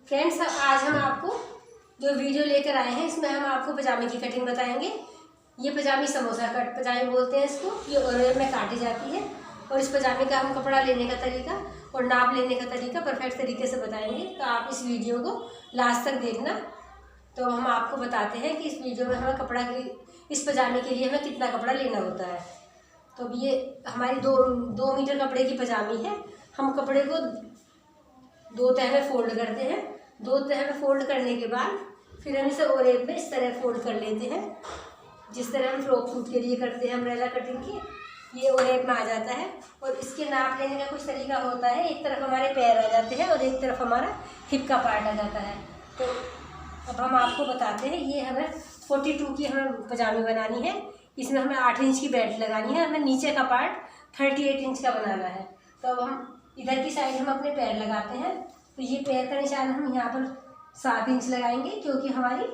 Friends, आज हम आपको जो वीडियो लेकर आए हैं इसमें हम आपको पजामे की कटिंग बताएंगे। ये पजामी समोसा कट पजामी बोलते हैं इसको। ये ओरेब में काटी जाती है और इस पजामे का हम कपड़ा लेने का तरीका और नाप लेने का तरीका परफेक्ट तरीके से बताएंगे। तो आप इस वीडियो को लास्ट तक देखना। तो हम आपको बताते हैं कि इस वीडियो में हमें कपड़ा की इस पजामे के लिए हमें कितना कपड़ा लेना होता है। तो अब ये हमारी दो मीटर कपड़े की पजामी है। हम कपड़े को दो तह में फोल्ड करते हैं। दो तह में फोल्ड करने के बाद फिर हम इसे ओरेब में इस तरह फोल्ड कर लेते हैं, जिस तरह हम फ्रॉक सूट के लिए करते हैं अम्ब्रेला कटिंग की। ये ओरेब में आ जाता है और इसके नाप लेने का कुछ तरीका होता है। एक तरफ हमारे पैर आ जाते हैं और एक तरफ हमारा हिप का पार्ट आ जाता है। तो अब हम आपको बताते हैं। ये हमें 42 की हमें पजामी बनानी है। इसमें हमें 8 इंच की बेल्ट लगानी है। हमें नीचे का पार्ट 38 इंच का बनाना है। तो अब हम इधर की साइड हम अपने पैर लगाते हैं। तो ये पैर का निशान हम यहाँ पर 7 इंच लगाएंगे, क्योंकि हमारी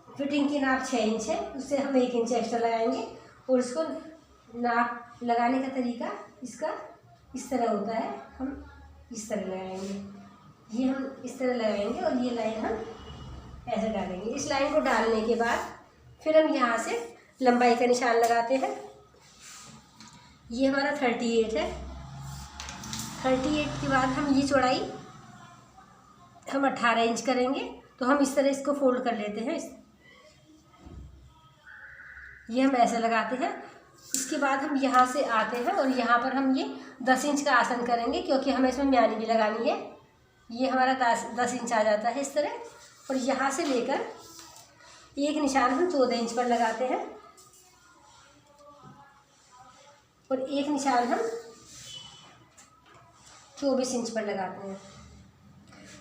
फिटिंग की नाप 6 इंच है। उससे हम 1 इंच एक्स्ट्रा लगाएंगे। और इसको नाप लगाने का तरीका इसका इस तरह होता है। हम इस तरह लगाएंगे, ये हम इस तरह लगाएंगे और ये लाइन हम ऐसे डालेंगे। इस लाइन को डालने के बाद फिर हम यहाँ से लंबाई का निशान लगाते हैं। ये हमारा 38 है। 38 के बाद हम ये चौड़ाई हम 18 इंच करेंगे। तो हम इस तरह इसको फोल्ड कर लेते हैं। ये हम ऐसे लगाते हैं। इसके बाद हम यहाँ से आते हैं और यहाँ पर हम ये 10 इंच का आसन करेंगे, क्योंकि हमें इसमें म्यानी भी लगानी है। ये हमारा 10 इंच आ जाता है इस तरह। और यहाँ से लेकर एक निशान हम 14 इंच पर लगाते हैं और एक निशान हम 24 इंच पर लगाते हैं।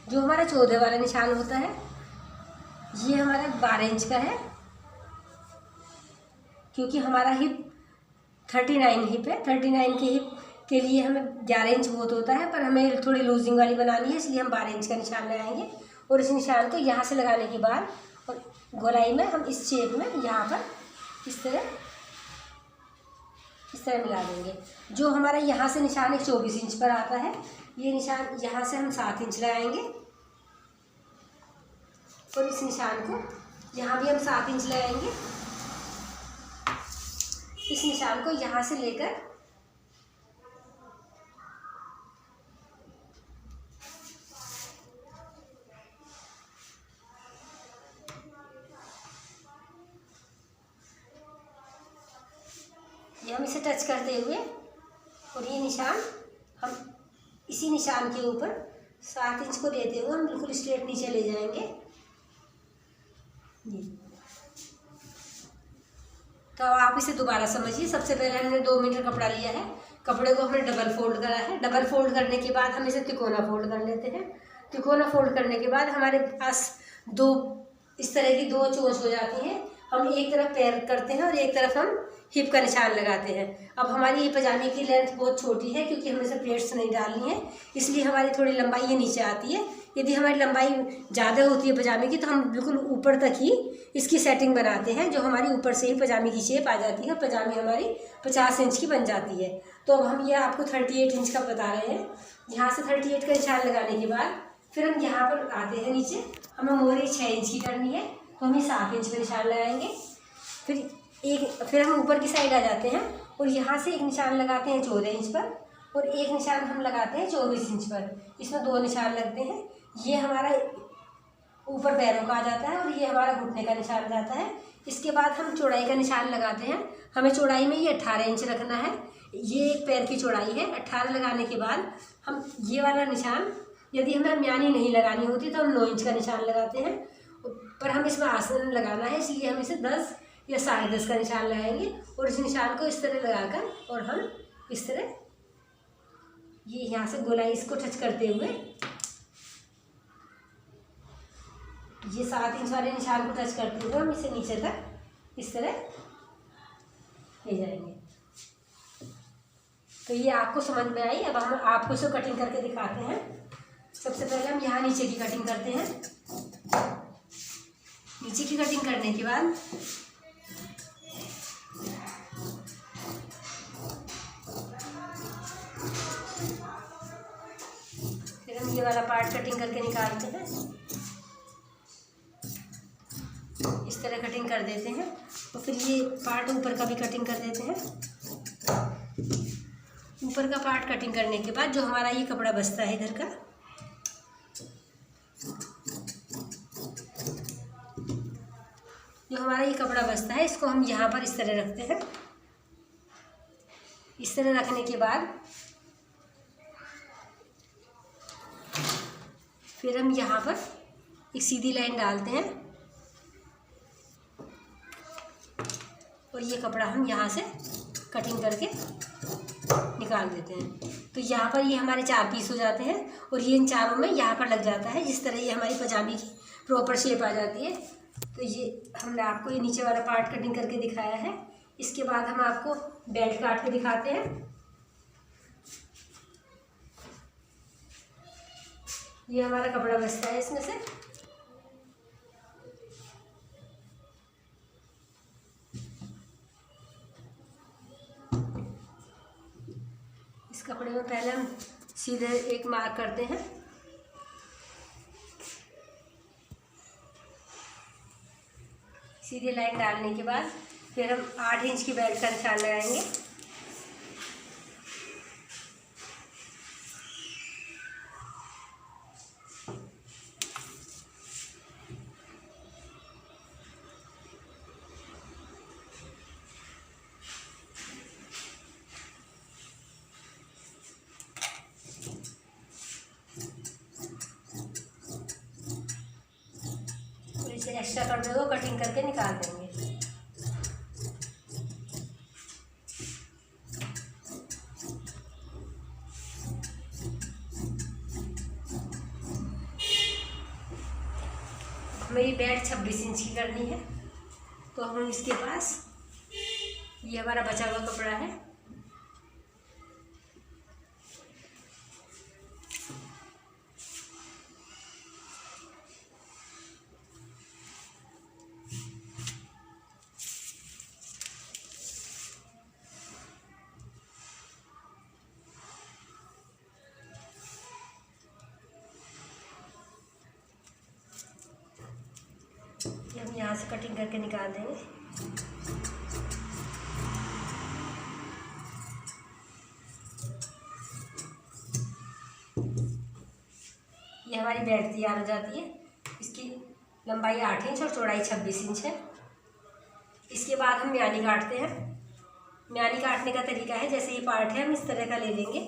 जो हमारा 14 वाला निशान होता है ये हमारा 12 इंच का है, क्योंकि हमारा हिप 39 हिप है। 39 के हिप के लिए हमें 11 इंच बहुत होता है, पर हमें थोड़ी लूजिंग वाली बनानी है, इसलिए हम 12 इंच का निशान लगाएंगे। और इस निशान को यहाँ से लगाने के बाद और गोलाई में हम इस शेप में यहाँ पर इस तरह मिला देंगे। जो हमारा यहाँ से निशान 24 इंच पर आता है, ये निशान यहाँ से हम 7 इंच लगाएंगे। और इस निशान को यहाँ भी हम 7 इंच लगाएंगे। इस निशान को यहाँ से लेकर ये हम इसे टच करते हुए और ये निशान हम इसी निशान के ऊपर 7 इंच को देते हुए हम बिल्कुल स्ट्रेट नीचे ले जाएंगे। तो आप इसे दोबारा समझिए। सबसे पहले हमने 2 मीटर कपड़ा लिया है। कपड़े को हमने डबल फोल्ड करा है। डबल फोल्ड करने के बाद हम इसे तिकोना फोल्ड कर लेते हैं। तिकोना फोल्ड करने के बाद हमारे पास इस तरह की 2 चोंच हो जाती हैं। हम एक तरफ पैर करते हैं और एक तरफ हम हिप का निशान लगाते हैं। अब हमारी ये पजामे की लेंथ बहुत छोटी है, क्योंकि हमें इसे प्लेट्स नहीं डालनी है, इसलिए हमारी थोड़ी लंबाई ये नीचे आती है। यदि हमारी लंबाई ज़्यादा होती है पजामे की, तो हम बिल्कुल ऊपर तक ही इसकी सेटिंग बनाते हैं, जो हमारी ऊपर से ही पजामे की शेप आ जाती है। पजामे हमारी 50 इंच की बन जाती है। तो अब हम ये आपको 38 इंच का बता रहे हैं। यहाँ से 38 का निशान लगाने के बाद फिर हम यहाँ पर आते हैं नीचे। हमें मोहरी 6 इंच की करनी है, तो हम 7 इंच पर निशान लगाएंगे। फिर हम ऊपर की साइड आ जाते हैं और यहाँ से एक निशान लगाते हैं 14 इंच पर और एक निशान हम लगाते हैं 24 इंच पर। इसमें 2 निशान लगते हैं। ये हमारा ऊपर पैरों का आ जाता है और ये हमारा घुटने का निशान जाता है। इसके बाद हम चौड़ाई का निशान लगाते हैं। हमें चौड़ाई में ये 18 इंच रखना है। ये एक पैर की चौड़ाई है। 18 लगाने के बाद हम ये वाला निशान, यदि हमें म्यानी नहीं लगानी होती तो हम 9 इंच का निशान लगाते हैं, पर हम इसमें आसन लगाना है, इसलिए हम इसे 10 या 10.5 का निशान लगाएंगे। और इस निशान को इस तरह लगाकर और हम इस तरह ये यहाँ से गोलाई इसको टच करते हुए ये 7 इंच वाले निशान को टच करते हुए हम इसे नीचे तक इस तरह ले जाएंगे। तो ये आपको समझ में आई। अब हम आपको इसे कटिंग करके दिखाते हैं। सबसे पहले हम यहाँ नीचे की कटिंग करते हैं। नीचे की कटिंग करने के बाद फिर हम ये वाला पार्ट कटिंग करके निकालते हैं। इस तरह कटिंग कर देते हैं और फिर ये पार्ट ऊपर का भी कटिंग कर देते हैं। ऊपर का पार्ट कटिंग करने के बाद जो हमारा ये कपड़ा बचता है इधर का, जो हमारा ये कपड़ा बचता है, इसको हम यहाँ पर इस तरह रखते हैं। इस तरह रखने के बाद फिर हम यहाँ पर एक सीधी लाइन डालते हैं और ये कपड़ा हम यहाँ से कटिंग करके निकाल देते हैं। तो यहाँ पर ये हमारे 4 पीस हो जाते हैं और ये इन चारों में यहाँ पर लग जाता है। जिस तरह ये हमारी पजामी की प्रॉपर शेप आ जाती है। तो ये हमने आपको ये नीचे वाला पार्ट कटिंग करके दिखाया है। इसके बाद हम आपको बेल्ट काट के दिखाते हैं। ये हमारा कपड़ा बचता है इसमें से। इस कपड़े में पहले हम सीधे एक मार्क करते हैं। सीधे लाइन डालने के बाद फिर हम 8 इंच की बेल्ट का निशान लगाएंगे। इसे एक्स्ट्रा कपड़े को कटिंग करके निकाल देंगे। मेरी बेल्ट 26 इंच की करनी है, तो हम इसके पास ये हमारा बचा हुआ कपड़ा है, ये हम यहाँ से कटिंग करके निकाल देंगे। ये हमारी बेल्ट तैयार हो जाती है। इसकी लंबाई 8 इंच और चौड़ाई 26 इंच है। इसके बाद हम म्यानी काटते हैं। म्यानी काटने का तरीका है, जैसे ये पार्ट है हम इस तरह का ले लेंगे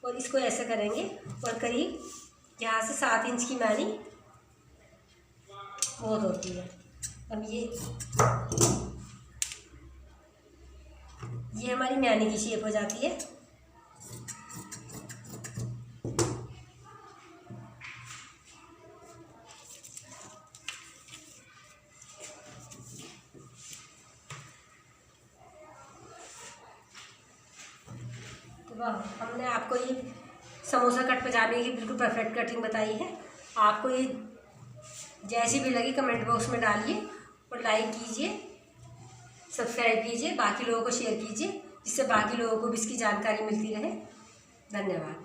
और इसको ऐसा करेंगे और करीब यहाँ से 7 इंच की म्यानी बहुत होती है। अब ये हमारी म्यानी की शेप हो जाती है। तो हमने आपको ये समोसा कट पजामे की बिल्कुल परफेक्ट कटिंग बताई है। आपको ये जैसी भी लगी कमेंट बॉक्स में डालिए और लाइक कीजिए, सब्सक्राइब कीजिए, बाकी लोगों को शेयर कीजिए, जिससे बाकी लोगों को भी इसकी जानकारी मिलती रहे। धन्यवाद।